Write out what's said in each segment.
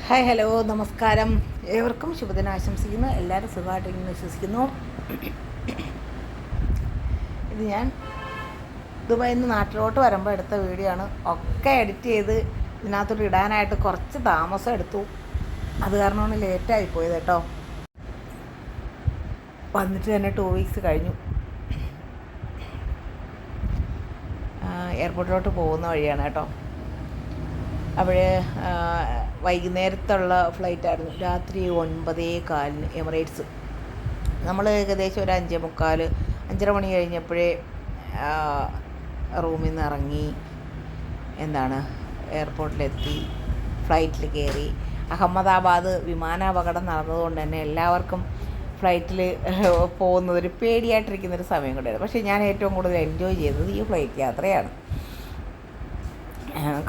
Hi hello നമസ്കാരം. ഏവർക്കും ശുഭദിനം ആശംസിക്കുന്നു. എല്ലാവരും സുഖമായിട്ടിരിക്കുന്നു വിശ്വസിക്കുന്നു. ഇത് ഞാൻ ദുബായിൽ നിന്ന് നാട്ടിലോട്ട് വരുമ്പോൾ എടുത്ത വീഡിയോ ആണ്. ഒക്കെ എഡിറ്റ് ചെയ്ത് ഇതിനകത്തോട്ട് ഇടാനായിട്ട് കുറച്ച് താമസം എടുത്തു. അത് കാരണമാണ് ലേറ്റായി പോയത് കേട്ടോ. വന്നിട്ട് തന്നെ 2 വീക്സ് കഴിഞ്ഞു. എയർപോർട്ടിലോട്ട് പോകുന്ന വഴിയാണ് കേട്ടോ. അവിടെ വൈകുന്നേരത്തുള്ള ഫ്ലൈറ്റായിരുന്നു. രാത്രി 9:15 എമിറേറ്റ്സ്. നമ്മൾ ഏകദേശം ഒരു 5:45 5:30 മണി കഴിഞ്ഞപ്പോഴേ റൂമിൽ നിന്ന് ഇറങ്ങി എയർപോർട്ടിലെത്തി. ഫ്ലൈറ്റിൽ കയറി. അഹമ്മദാബാദ് വിമാനാപകടം നടന്നതുകൊണ്ട് തന്നെ എല്ലാവർക്കും ഫ്ലൈറ്റിൽ പോകുന്നത് ഒരു പേടിയായിട്ടിരിക്കുന്നൊരു സമയം കൂടെയായിരുന്നു. പക്ഷേ ഞാൻ ഏറ്റവും കൂടുതൽ എൻജോയ് ചെയ്തത് ഈ ഫ്ലൈറ്റ് യാത്രയാണ്.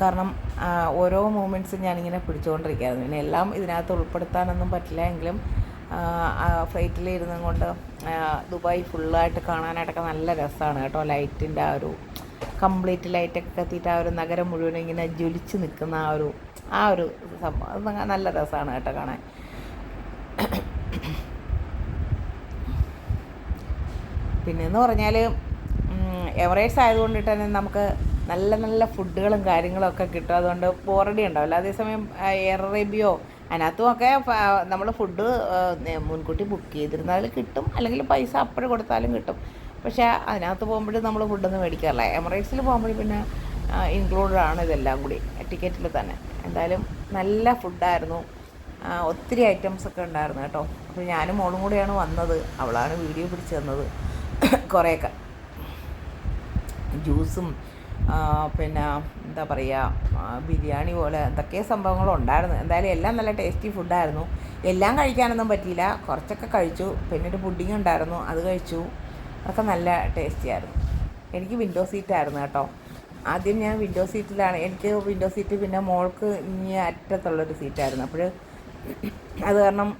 കാരണം ഓരോ മൂമെൻറ്റ്സും ഞാനിങ്ങനെ പിടിച്ചുകൊണ്ടിരിക്കുകയായിരുന്നു. പിന്നെ എല്ലാം ഇതിനകത്ത് ഉൾപ്പെടുത്താനൊന്നും പറ്റില്ല എങ്കിലും ഫ്ലൈറ്റിൽ ഇരുന്നും കൊണ്ട് ദുബായ് ഫുള്ളായിട്ട് കാണാനായിട്ടൊക്കെ നല്ല രസമാണ് കേട്ടോ. ലൈറ്റിൻ്റെ കംപ്ലീറ്റ് ലൈറ്റൊക്കെ കത്തിയിട്ട് ഒരു നഗരം മുഴുവൻ ഇങ്ങനെ ജ്വലിച്ച് നിൽക്കുന്ന ആ ഒരു സംഭവം അത് നല്ല രസമാണ് കേട്ടോ കാണാൻ. പിന്നെയെന്ന് പറഞ്ഞാൽ എമിറേറ്റ്സ് ആയതുകൊണ്ടിട്ട് തന്നെ നമുക്ക് നല്ല നല്ല ഫുഡുകളും കാര്യങ്ങളൊക്കെ കിട്ടും. അതുകൊണ്ട് ബോറടി ഉണ്ടാവില്ല. അതേസമയം എയർ അറേബ്യയോ അതിനകത്തുമൊക്കെ നമ്മൾ ഫുഡ് മുൻകൂട്ടി ബുക്ക് ചെയ്തിരുന്നാൽ കിട്ടും, അല്ലെങ്കിൽ പൈസ അപ്പോഴും കൊടുത്താലും കിട്ടും. പക്ഷേ അതിനകത്ത് പോകുമ്പോഴും നമ്മൾ ഫുഡൊന്നും മേടിക്കാറില്ല. എമിറേറ്റ്സിൽ പോകുമ്പോൾ പിന്നെ ഇൻക്ലൂഡഡ് ആണ് ഇതെല്ലാം കൂടി ടിക്കറ്റിൽ തന്നെ. എന്തായാലും നല്ല ഫുഡായിരുന്നു. ഒത്തിരി ഐറ്റംസൊക്കെ ഉണ്ടായിരുന്നു കേട്ടോ. അപ്പോൾ ഞാനും മോളും കൂടെയാണ് വന്നത്. അവളാണ് വീഡിയോ പിടിച്ച് തന്നത്. കുറേയൊക്കെ ജ്യൂസും പിന്നെ എന്താ പറയുക ബിരിയാണി പോലെ എന്തൊക്കെ സംഭവങ്ങളുണ്ടായിരുന്നു. എന്തായാലും എല്ലാം നല്ല ടേസ്റ്റി ഫുഡായിരുന്നു. എല്ലാം കഴിക്കാനൊന്നും പറ്റിയില്ല, കുറച്ചൊക്കെ കഴിച്ചു. പിന്നെ ഒരു പുഡിങ് ഉണ്ടായിരുന്നു, അത് കഴിച്ചു. അതൊക്കെ നല്ല ടേസ്റ്റി ആയിരുന്നു. എനിക്ക് വിൻഡോ സീറ്റായിരുന്നു കേട്ടോ. ആദ്യം ഞാൻ വിൻഡോ സീറ്റിലാണ്. എനിക്ക് വിൻഡോ സീറ്റ്, പിന്നെ മോൾക്ക് ഇനി അറ്റത്തുള്ളൊരു സീറ്റായിരുന്നു. അപ്പോൾ അത് കാരണം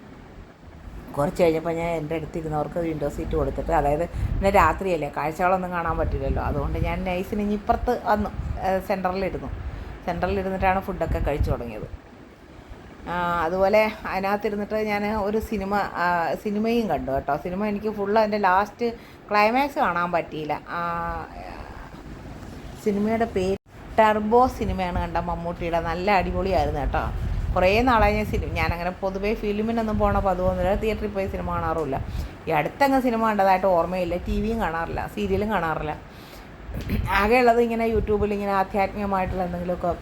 കുറച്ച് കഴിഞ്ഞപ്പോൾ ഞാൻ എൻ്റെ അടുത്തിരുന്നവർക്ക് വിൻഡോ സീറ്റ് കൊടുത്തിട്ട്, അതായത് പിന്നെ രാത്രിയല്ലേ കാഴ്ചകളൊന്നും കാണാൻ പറ്റില്ലല്ലോ, അതുകൊണ്ട് ഞാൻ നൈസിന് ഇപ്പുറത്ത് വന്നു സെൻറ്ററിലിരുന്നിട്ടാണ് ഫുഡൊക്കെ കഴിച്ചു തുടങ്ങിയത്. അതുപോലെ അതിനകത്തിരുന്നിട്ട് ഞാൻ ഒരു സിനിമയും കണ്ടു കേട്ടോ. സിനിമ എനിക്ക് ഫുള്ള് അതിൻ്റെ ലാസ്റ്റ് ക്ലൈമാക്സ് കാണാൻ പറ്റിയില്ല. സിനിമയുടെ പേര് ടർബോ സിനിമയാണ് കണ്ട, മമ്മൂട്ടിയുടെ. നല്ല അടിപൊളിയായിരുന്നു കേട്ടോ. കുറേ നാളായി ഞാനങ്ങനെ പൊതുവേ ഫിലിമിനൊന്നും പോകണ പതിവൊന്നുമില്ല. തിയേറ്ററിൽ പോയി സിനിമ കാണാറുമില്ല. ഈ അടുത്തങ്ങ് സിനിമ കണ്ടതായിട്ട് ഓർമ്മയില്ല. ടി വിയും കാണാറില്ല, സീരിയലും കാണാറില്ല. ആകെയുള്ളത് ഇങ്ങനെ യൂട്യൂബിൽ ഇങ്ങനെ ആധ്യാത്മികമായിട്ടുള്ള എന്തെങ്കിലുമൊക്കെ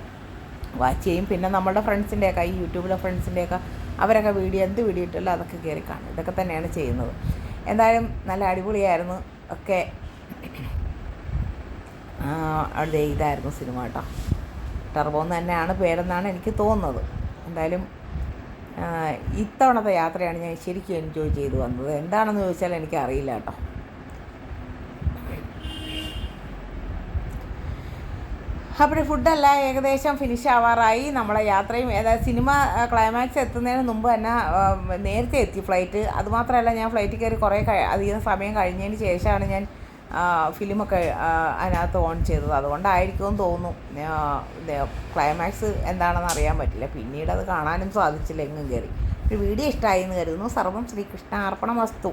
വാച്ച് ചെയ്യും. പിന്നെ നമ്മുടെ ഫ്രണ്ട്സിൻ്റെയൊക്കെ ഈ യൂട്യൂബിലെ ഫ്രണ്ട്സിൻ്റെയൊക്കെ അവരൊക്കെ എന്ത് വീഡിയോ ഇട്ടല്ലോ അതൊക്കെ കയറി കാണും. ഇതൊക്കെ തന്നെയാണ് ചെയ്യുന്നത്. എന്തായാലും നല്ല അടിപൊളിയായിരുന്നു ഒക്കെ. അവിടെ ഇതായിരുന്നു സിനിമ കേട്ടോ. ടർബോ എന്ന് തന്നെയാണ് പേരെന്നാണ് എനിക്ക് തോന്നുന്നത്. എന്തായാലും ഇത്തവണത്തെ യാത്രയാണ് ഞാൻ ശരിക്കും എൻജോയ് ചെയ്ത് വന്നത്. എന്താണെന്ന് ചോദിച്ചാൽ എനിക്കറിയില്ല കേട്ടോ. അപ്പോൾ ഫുഡെല്ലാം ഏകദേശം ഫിനിഷ് ആവാറായി. നമ്മളെ യാത്രയും സിനിമ ക്ലൈമാക്സ് എത്തുന്നതിന് മുമ്പ് തന്നെ നേരത്തെ എത്തി ഫ്ലൈറ്റ്. അതുമാത്രമല്ല, ഞാൻ ഫ്ലൈറ്റിൽ കയറി കുറേ അധികം സമയം കഴിഞ്ഞതിന് ശേഷമാണ് ഞാൻ ഫിലിമൊക്കെ അതിനകത്ത് ഓൺ ചെയ്തത്. അതുകൊണ്ടായിരിക്കുമെന്ന് തോന്നുന്നു. ക്ലൈമാക്സ് എന്താണെന്ന് അറിയാൻ പറ്റില്ല. പിന്നീട് അത് കാണാനും സാധിച്ചില്ല. എങ്ങും കയറി. ഒരു വീഡിയോ ഇഷ്ടമായി എന്ന് കരുതുന്നു. സർവം ശ്രീകൃഷ്ണ അർപ്പണമസ്തു.